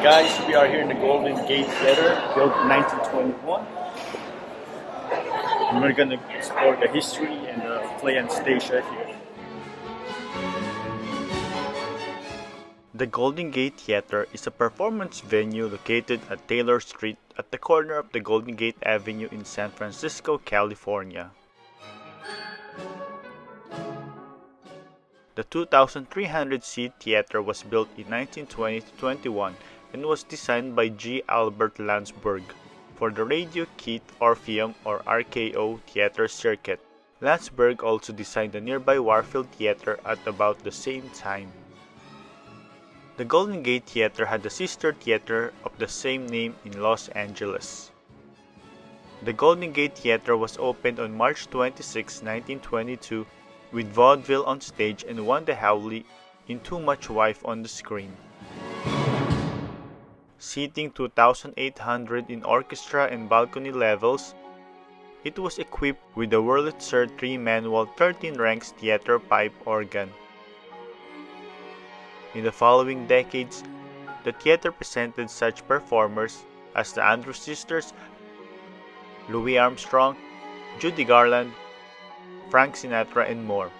Guys, we are here in the Golden Gate Theater, built in 1921. And we're gonna explore the history and the play Ansatasia here. The Golden Gate Theater is a performance venue located at Taylor Street at the corner of the Golden Gate Avenue in San Francisco, California. The 2,300-seat theater was built in 1920-21 and was designed by G. Albert Landsberg for the Radio Keith Orpheum or RKO theater circuit. Landsberg also designed the nearby Warfield Theater at about the same time. The Golden Gate Theater had a sister theater of the same name in Los Angeles. The Golden Gate Theater was opened on March 26, 1922 with vaudeville on stage and Wanda Howley in Too Much Wife on the screen. Seating 2,800 in orchestra and balcony levels, it was equipped with the Wurlitzer 3-manual 13 ranks theater pipe organ. In the following decades, the theater presented such performers as the Andrews Sisters, Louis Armstrong, Judy Garland, Frank Sinatra, and more.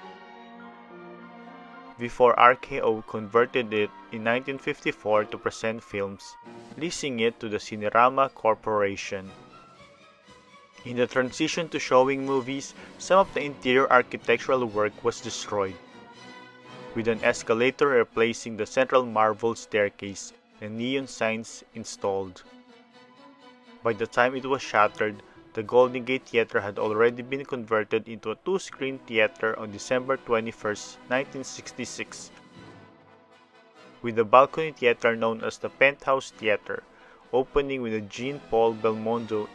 Before RKO converted it in 1954 to present films, leasing it to the Cinerama Corporation. In the transition to showing movies, some of the interior architectural work was destroyed, with an escalator replacing the central marble staircase and neon signs installed. By the time it was shattered, the Golden Gate Theater had already been converted into a 2-screen theater on December 21, 1966, with the balcony theater known as the Penthouse Theater, opening with a Jean-Paul Belmondo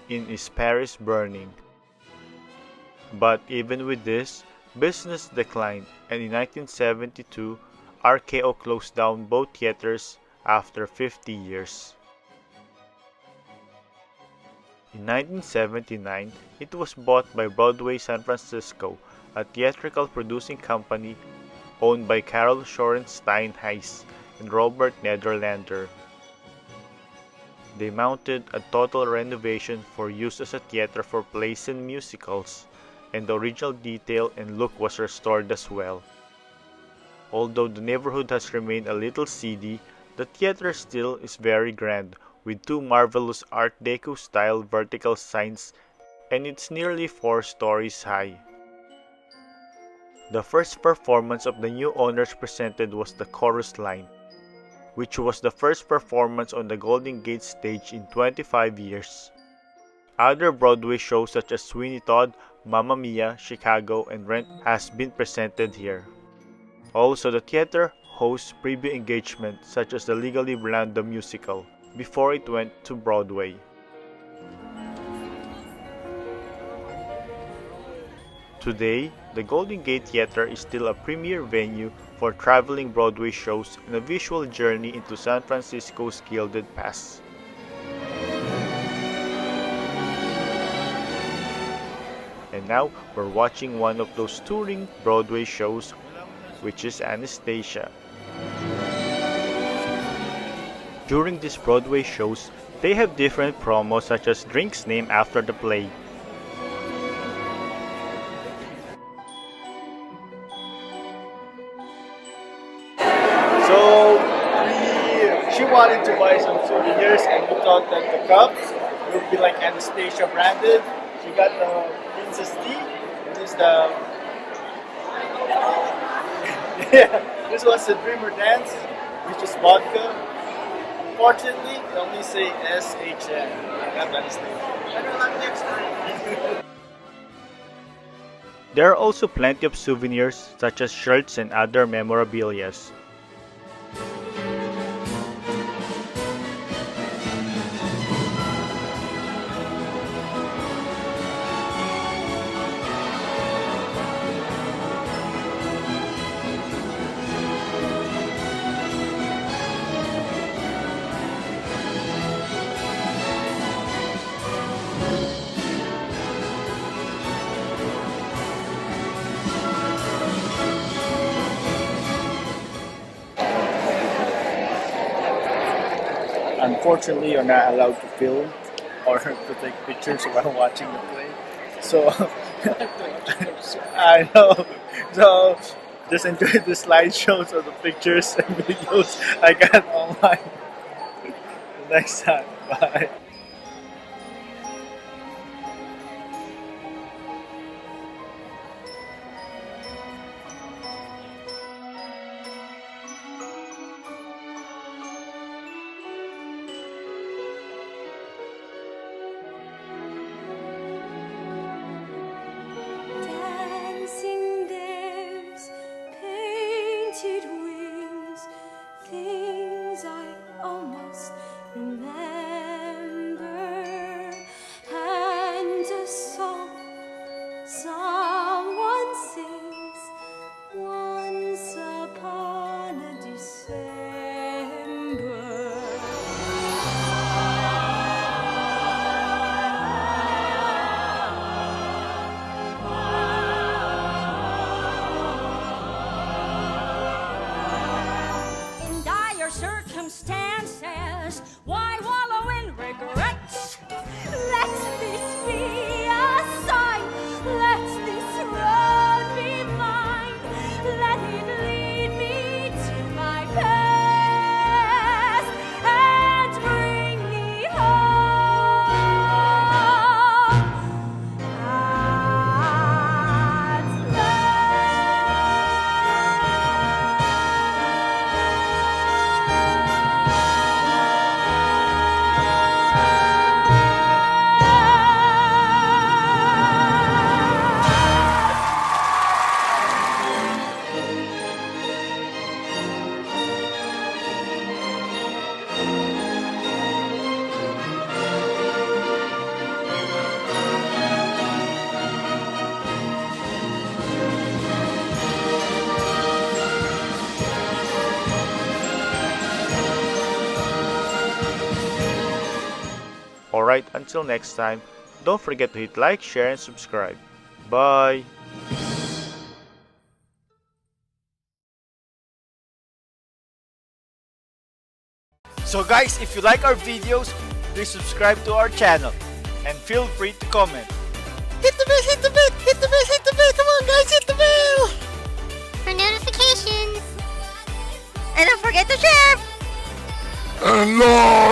in Is Paris Burning. But even with this, business declined, and in 1972, RKO closed down both theaters after 50 years. In 1979, it was bought by Broadway San Francisco, a theatrical producing company owned by Carol Shorenstein Heiss and Robert Nederlander. They mounted a total renovation for use as a theater for plays and musicals, and the original detail and look was restored as well. Although the neighborhood has remained a little seedy, the theater still is very grand, with 2 marvelous Art Deco-style vertical signs, and it's nearly 4 stories high. The first performance of the new owners presented was the Chorus Line, which was the first performance on the Golden Gate stage in 25 years. Other Broadway shows such as Sweeney Todd, Mamma Mia, Chicago, and Rent has been presented here. Also, the theater hosts preview engagements such as the Legally Blonde the musical, before it went to Broadway. Today, the Golden Gate Theater is still a premier venue for traveling Broadway shows and a visual journey into San Francisco's Gilded Past. And now, we're watching one of those touring Broadway shows, which is Ansatasia. During these Broadway shows, they have different promos such as drinks named after the play. So, she wanted to buy some souvenirs and we thought that the cups would be like Ansatasia branded. She got the Princess Tea, which is the... yeah, this was the Dreamer Dance, which is vodka. Unfortunately, they only say SHN. I can't understand. Better luck next time. There are also plenty of souvenirs such as shirts and other memorabilia. Unfortunately, you're not allowed to film or to take pictures while watching the play. So I know. So just enjoy the slideshows of the pictures and videos I got online. Next time, bye. Dancing dares, painted wings, things I almost remember, and a song someone sings once upon a December. In dire circumstances, why wallow in regrets? Let this be a sign, let this road be mine, let it lead me to my past and bring me home at Alright, until next time, don't forget to hit like, share, and subscribe. Bye! So guys, if you like our videos, please subscribe to our channel and feel free to comment. Hit the bell, hit the bell, hit the bell, hit the bell. Come on, guys, hit the bell for notifications. And don't forget to share. And like.